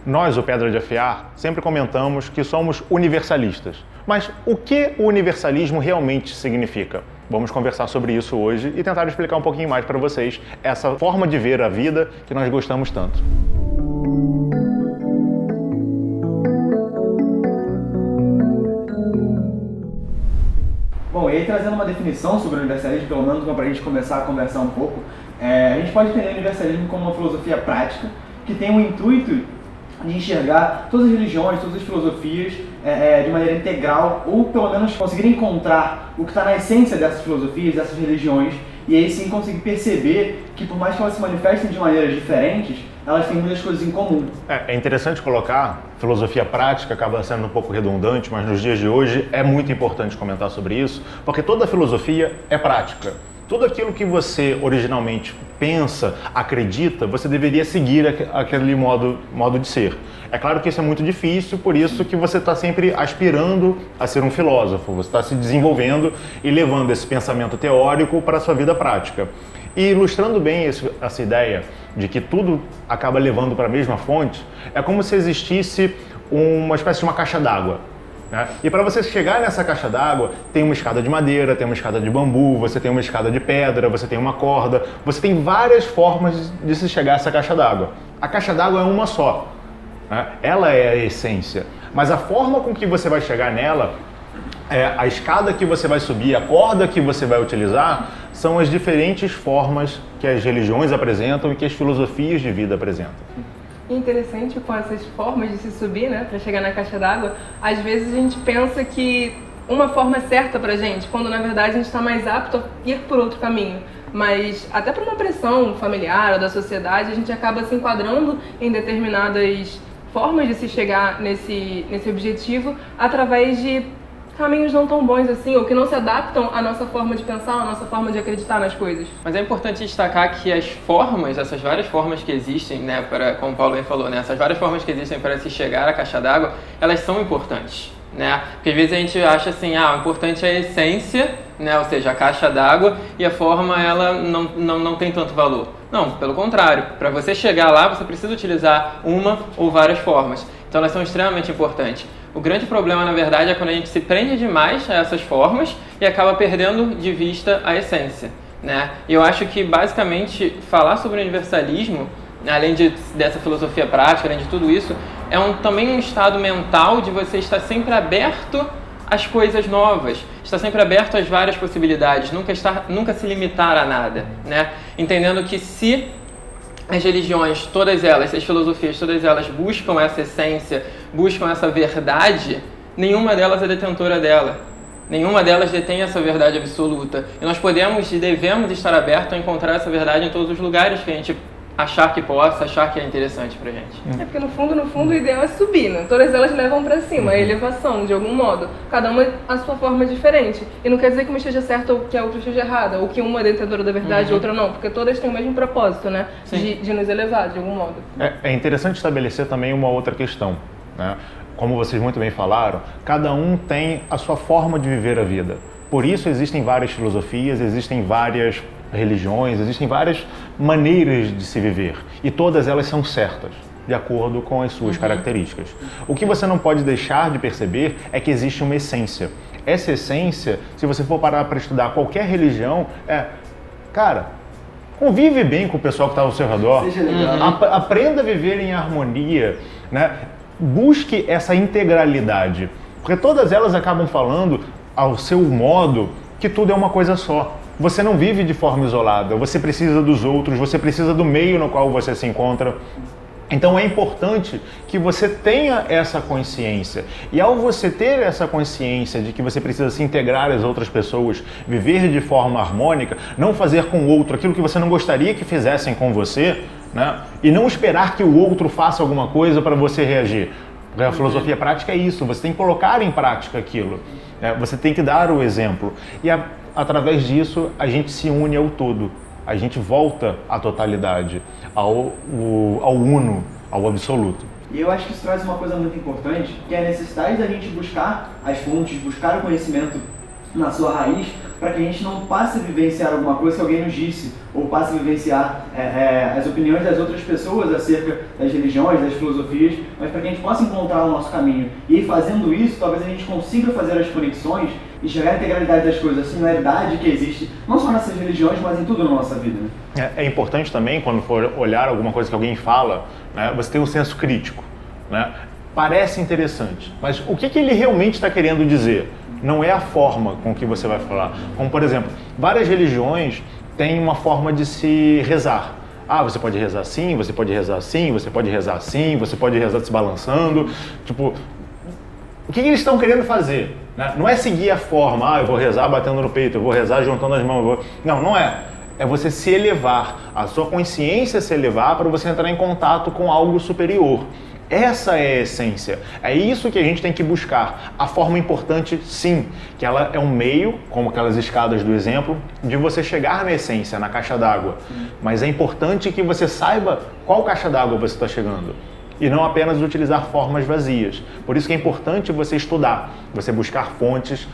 Nós, o Pedra de Afiar, sempre comentamos que somos universalistas. Mas o que o universalismo realmente significa? Vamos conversar sobre isso hoje e tentar explicar um pouquinho mais para vocês essa forma de ver a vida que nós gostamos tanto. Bom, e aí trazendo uma definição sobre o universalismo, pelo menos para a gente começar a conversar um pouco, a gente pode entender o universalismo como uma filosofia prática que tem o intuito de enxergar todas as religiões, todas as filosofias de maneira integral, ou pelo menos conseguir encontrar o que está na essência dessas filosofias, dessas religiões, e aí sim conseguir perceber que por mais que elas se manifestem de maneiras diferentes, elas têm muitas coisas em comum. É interessante colocar, filosofia prática acaba sendo um pouco redundante, mas nos dias de hoje é muito importante comentar sobre isso, porque toda filosofia é prática. Tudo aquilo que você originalmente pensa, acredita, você deveria seguir aquele modo de ser. É claro que isso é muito difícil, por isso que você está sempre aspirando a ser um filósofo, você está se desenvolvendo e levando esse pensamento teórico para a sua vida prática. E ilustrando bem essa ideia de que tudo acaba levando para a mesma fonte, é como se existisse uma espécie de uma caixa d'água. E para você chegar nessa caixa d'água, tem uma escada de madeira, tem uma escada de bambu, você tem uma escada de pedra, você tem uma corda, você tem várias formas de se chegar a essa caixa d'água. A caixa d'água é uma só, ela é a essência, mas a forma com que você vai chegar nela, a escada que você vai subir, a corda que você vai utilizar, são as diferentes formas que as religiões apresentam e que as filosofias de vida apresentam. Interessante com essas formas de se subir, para chegar na caixa d'água, às vezes a gente pensa que uma forma é certa pra gente, quando na verdade a gente está mais apto a ir por outro caminho. Mas até por uma pressão familiar ou da sociedade, a gente acaba se enquadrando em determinadas formas de se chegar nesse objetivo através de caminhos não tão bons assim, ou que não se adaptam à nossa forma de pensar, à nossa forma de acreditar nas coisas. Mas é importante destacar que as formas, essas várias formas que existem, como o Paulo bem falou, essas várias formas que existem para se chegar à caixa d'água, elas são importantes, Porque às vezes a gente acha assim, o importante é a essência, ou seja, a caixa d'água, e a forma, ela não tem tanto valor. Não, pelo contrário, para você chegar lá, você precisa utilizar uma ou várias formas. Então elas são extremamente importantes. O grande problema, na verdade, é quando a gente se prende demais a essas formas e acaba perdendo de vista a essência, E eu acho que, basicamente, falar sobre o universalismo, além dessa filosofia prática, além de tudo isso, é também um estado mental de você estar sempre aberto às coisas novas, estar sempre aberto às várias possibilidades, nunca se limitar a nada, Entendendo que se as religiões, todas elas, as filosofias, todas elas buscam essa essência, buscam essa verdade, nenhuma delas é detentora dela. Nenhuma delas detém essa verdade absoluta. E nós podemos e devemos estar abertos a encontrar essa verdade em todos os lugares que a gente achar que possa, achar que é interessante pra gente. É porque no fundo o ideal é subir, Todas elas levam pra cima, a elevação, de algum modo. Cada uma a sua forma diferente. E não quer dizer que uma esteja certa ou que a outra esteja errada, ou que uma é detentora da verdade e outra não, porque todas têm o mesmo propósito, de nos elevar, de algum modo. É interessante estabelecer também uma outra questão, Como vocês muito bem falaram, cada um tem a sua forma de viver a vida. Por isso existem várias filosofias, existem várias religiões, existem várias maneiras de se viver e todas elas são certas, de acordo com as suas características. O que você não pode deixar de perceber é que existe uma essência. Essa essência, se você for parar para estudar qualquer religião, convive bem com o pessoal que está ao seu redor, seja legal. Aprenda a viver em harmonia, Busque essa integralidade, porque todas elas acabam falando ao seu modo que tudo é uma coisa só. Você não vive de forma isolada, você precisa dos outros, você precisa do meio no qual você se encontra. Então é importante que você tenha essa consciência. E ao você ter essa consciência de que você precisa se integrar às outras pessoas, viver de forma harmônica, não fazer com o outro aquilo que você não gostaria que fizessem com você, e não esperar que o outro faça alguma coisa para você reagir. Porque a filosofia prática é isso, você tem que colocar em prática aquilo. Você tem que dar o exemplo. E através disso, a gente se une ao todo. A gente volta à totalidade, ao uno, ao absoluto. E eu acho que isso traz uma coisa muito importante, que é a necessidade da gente buscar as fontes, buscar o conhecimento na sua raiz, para que a gente não passe a vivenciar alguma coisa que alguém nos disse, ou passe a vivenciar as opiniões das outras pessoas acerca das religiões, das filosofias, mas para que a gente possa encontrar o nosso caminho. E fazendo isso, talvez a gente consiga fazer as conexões e chegar à integralidade das coisas, a similaridade que existe, não só nessas religiões, mas em tudo na nossa vida. Né? É importante também, quando for olhar alguma coisa que alguém fala, né, você tem um senso crítico. Né? Parece interessante, mas o que ele realmente está querendo dizer? Não é a forma com que você vai falar. Como, por exemplo, várias religiões têm uma forma de se rezar. Ah, você pode rezar assim, você pode rezar assim, você pode rezar assim, você pode rezar se balançando. Tipo, o que eles estão querendo fazer? Né? Não é seguir a forma, eu vou rezar batendo no peito, eu vou rezar juntando as mãos. Não é. É você se elevar, a sua consciência se elevar para você entrar em contato com algo superior. Essa é a essência. É isso que a gente tem que buscar. A forma importante, sim, que ela é um meio, como aquelas escadas do exemplo, de você chegar na essência, na caixa d'água. Mas é importante que você saiba qual caixa d'água você está chegando. E não apenas utilizar formas vazias. Por isso que é importante você estudar, você buscar fontes,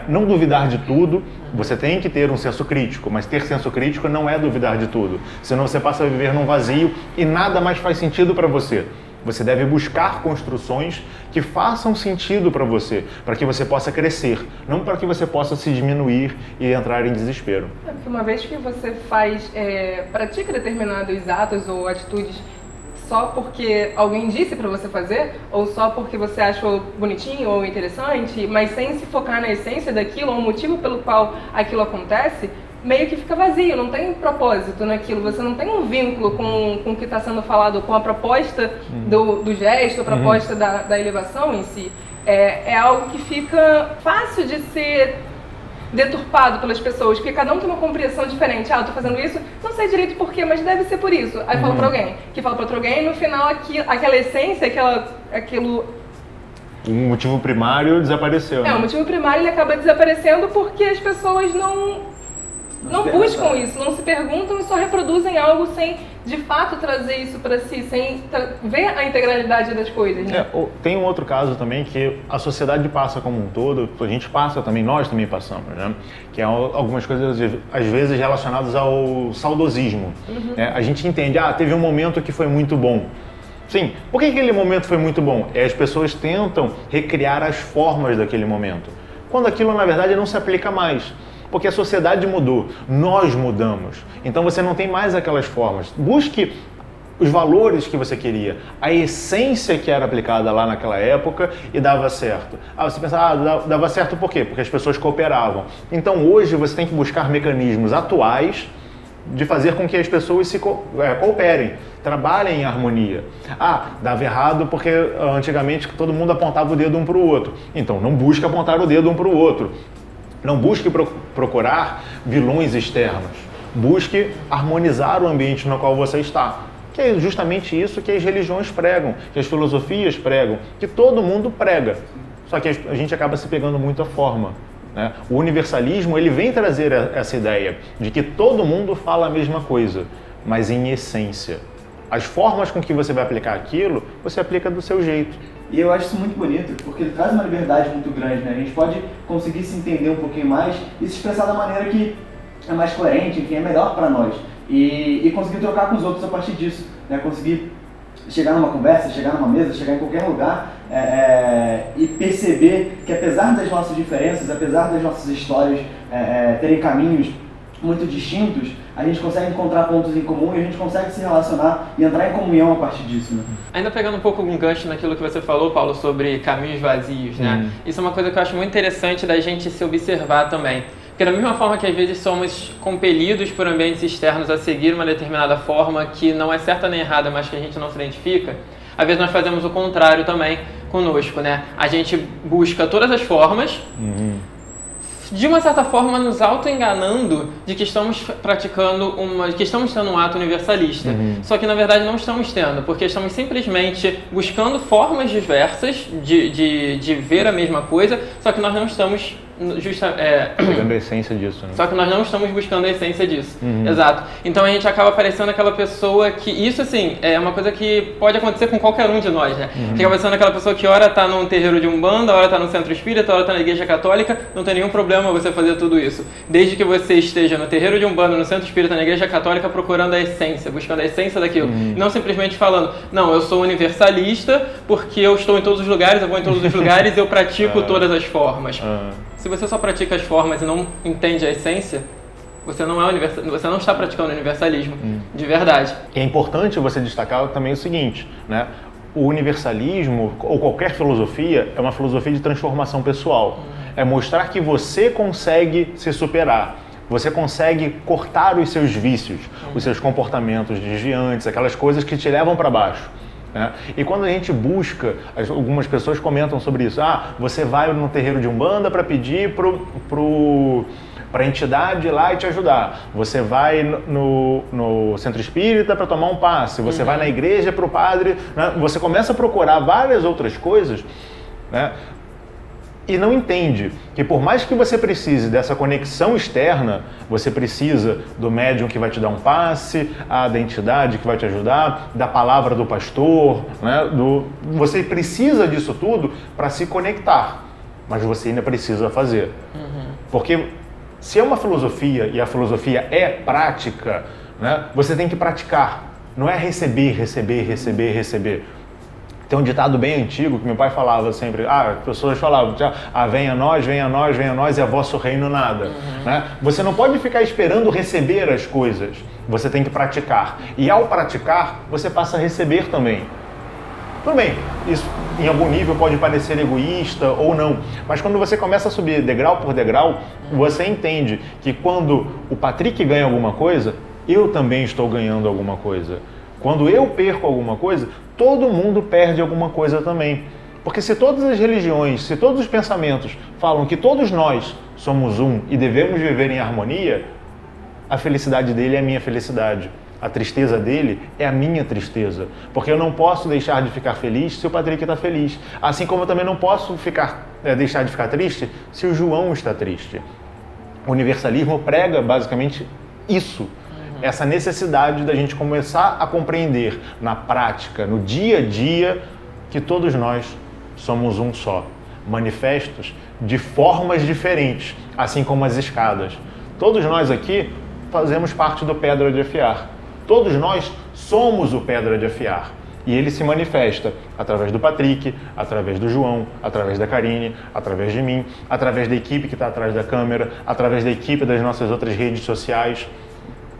não duvidar de tudo. Você tem que ter um senso crítico, mas ter senso crítico não é duvidar de tudo. Senão você passa a viver num vazio e nada mais faz sentido para você. Você deve buscar construções que façam sentido para você, para que você possa crescer, não para que você possa se diminuir e entrar em desespero. Porque uma vez que você pratica determinados atos ou atitudes só porque alguém disse para você fazer, ou só porque você achou bonitinho ou interessante, mas sem se focar na essência daquilo, ou o motivo pelo qual aquilo acontece, meio que fica vazio, não tem propósito naquilo, você não tem um vínculo com o que está sendo falado, com a proposta do gesto, a proposta da elevação em si. É algo que fica fácil de ser deturpado pelas pessoas, porque cada um tem uma compreensão diferente. Eu tô fazendo isso, não sei direito porquê, mas deve ser por isso. Aí fala pra alguém, que fala pra outro alguém, e no final aquela essência, aquilo... O motivo primário desapareceu. O motivo primário ele acaba desaparecendo porque as pessoas não buscam isso, não se perguntam e só reproduzem algo sem, de fato, trazer isso para si, sem ver a integralidade das coisas. Né? Tem um outro caso também que a sociedade passa como um todo, a gente passa também, nós também passamos, né? Que é algumas coisas, às vezes, relacionadas ao saudosismo. A gente entende, teve um momento que foi muito bom. Sim, por que aquele momento foi muito bom? As pessoas tentam recriar as formas daquele momento, quando aquilo, na verdade, não se aplica mais. Porque a sociedade mudou, nós mudamos. Então você não tem mais aquelas formas. Busque os valores que você queria, a essência que era aplicada lá naquela época e dava certo. Você pensa, dava certo por quê? Porque as pessoas cooperavam. Então hoje você tem que buscar mecanismos atuais de fazer com que as pessoas se cooperem, trabalhem em harmonia. Dava errado porque antigamente todo mundo apontava o dedo um para o outro. Então não busque apontar o dedo um para o outro. Não busque procurar vilões externos. Busque harmonizar o ambiente no qual você está. Que é justamente isso que as religiões pregam, que as filosofias pregam, que todo mundo prega. Só que a gente acaba se pegando muito a forma. Né? O universalismo ele vem trazer essa ideia de que todo mundo fala a mesma coisa, mas em essência. As formas com que você vai aplicar aquilo, você aplica do seu jeito. E eu acho isso muito bonito, porque ele traz uma liberdade muito grande, né? A gente pode conseguir se entender um pouquinho mais e se expressar da maneira que é mais coerente, enfim, é melhor para nós. E conseguir trocar com os outros a partir disso, né? Conseguir chegar numa conversa, chegar numa mesa, chegar em qualquer lugar e perceber que apesar das nossas diferenças, apesar das nossas histórias terem caminhos muito distintos, a gente consegue encontrar pontos em comum e a gente consegue se relacionar e entrar em comunhão a partir disso, né? Ainda pegando um pouco um gancho naquilo que você falou, Paulo, sobre caminhos vazios, né? Isso é uma coisa que eu acho muito interessante da gente se observar também. Porque da mesma forma que às vezes somos compelidos por ambientes externos a seguir uma determinada forma que não é certa nem errada, mas que a gente não se identifica, às vezes nós fazemos o contrário também conosco, né? A gente busca todas as formas, de uma certa forma nos auto-enganando de que estamos praticando que estamos tendo um ato universalista. Só que na verdade não estamos tendo, porque estamos simplesmente buscando formas diversas de ver a mesma coisa, só que nós não estamos Pegando a essência disso, né? Só que nós não estamos buscando a essência disso. Exato. Então a gente acaba parecendo aquela pessoa que... Isso, assim, é uma coisa que pode acontecer com qualquer um de nós, né? Fica parecendo aquela pessoa que ora tá num terreiro de Umbanda, ora tá no centro espírita, ora tá na igreja católica. Não tem nenhum problema você fazer tudo isso. Desde que você esteja no terreiro de Umbanda, no centro espírita, na igreja católica, procurando a essência, buscando a essência daquilo. Não simplesmente falando, não, eu sou universalista porque eu estou em todos os lugares, eu vou em todos os lugares e eu pratico todas as formas. Se você só pratica as formas e não entende a essência, você não está praticando universalismo de verdade. E é importante você destacar também o seguinte, né? O universalismo, ou qualquer filosofia, é uma filosofia de transformação pessoal. É mostrar que você consegue se superar. Você consegue cortar os seus vícios, os seus comportamentos desviantes, aquelas coisas que te levam para baixo. Né? E quando a gente busca, algumas pessoas comentam sobre isso, você vai no terreiro de Umbanda para pedir para a entidade ir lá e te ajudar, você vai no centro espírita para tomar um passe, você vai na igreja para o padre, né? Você começa a procurar várias outras coisas, né? E não entende que por mais que você precise dessa conexão externa, você precisa do médium que vai te dar um passe, da entidade que vai te ajudar, da palavra do pastor, né? Você precisa disso tudo para se conectar, mas você ainda precisa fazer. Porque se é uma filosofia e a filosofia é prática, né? Você tem que praticar, não é receber. Tem um ditado bem antigo que meu pai falava sempre, as pessoas falavam, venha a nós, e a vosso reino nada. Né? Você não pode ficar esperando receber as coisas, você tem que praticar. E ao praticar, você passa a receber também. Tudo bem, isso em algum nível pode parecer egoísta ou não, mas quando você começa a subir degrau por degrau, você entende que quando o Patrick ganha alguma coisa, eu também estou ganhando alguma coisa. Quando eu perco alguma coisa, todo mundo perde alguma coisa também. Porque se todas as religiões, se todos os pensamentos falam que todos nós somos um e devemos viver em harmonia, a felicidade dele é a minha felicidade. A tristeza dele é a minha tristeza. Porque eu não posso deixar de ficar feliz se o Patrick está feliz. Assim como eu também não posso deixar de ficar triste se o João está triste. O universalismo prega basicamente isso. Essa necessidade da gente começar a compreender na prática, no dia a dia, que todos nós somos um só. Manifestos de formas diferentes, assim como as escadas. Todos nós aqui fazemos parte do Pedra de Afiar. Todos nós somos o Pedra de Afiar. E ele se manifesta através do Patrick, através do João, através da Karine, através de mim, através da equipe que está atrás da câmera, através da equipe das nossas outras redes sociais,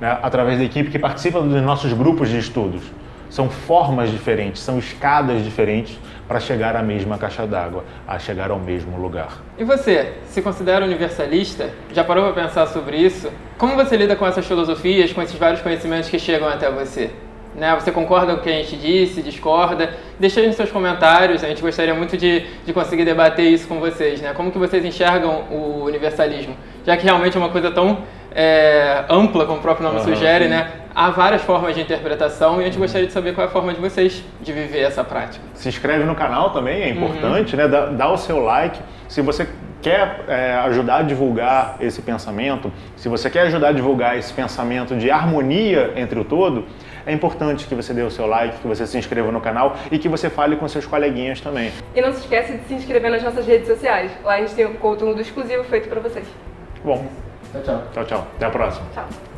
né? Através da equipe que participa dos nossos grupos de estudos. São formas diferentes, são escadas diferentes para chegar à mesma caixa d'água, a chegar ao mesmo lugar. E você, se considera universalista? Já parou para pensar sobre isso? Como você lida com essas filosofias, com esses vários conhecimentos que chegam até você? Né? Você concorda com o que a gente disse, discorda? Deixa aí nos seus comentários, a gente gostaria muito de conseguir debater isso com vocês. Né? Como que vocês enxergam o universalismo? Já que realmente é uma coisa tão ampla, como o próprio nome sugere, né? Há várias formas de interpretação e a gente gostaria de saber qual é a forma de vocês de viver essa prática. Se inscreve no canal também, é importante, né? Dá o seu like. Se você quer ajudar a divulgar esse pensamento, se você quer ajudar a divulgar esse pensamento de harmonia entre o todo, é importante que você dê o seu like, que você se inscreva no canal e que você fale com seus coleguinhas também. E não se esquece de se inscrever nas nossas redes sociais. Lá a gente tem um conteúdo exclusivo feito para vocês. Bom, Tchau, tchau. tchau, tchau. Até a próxima. Tchau.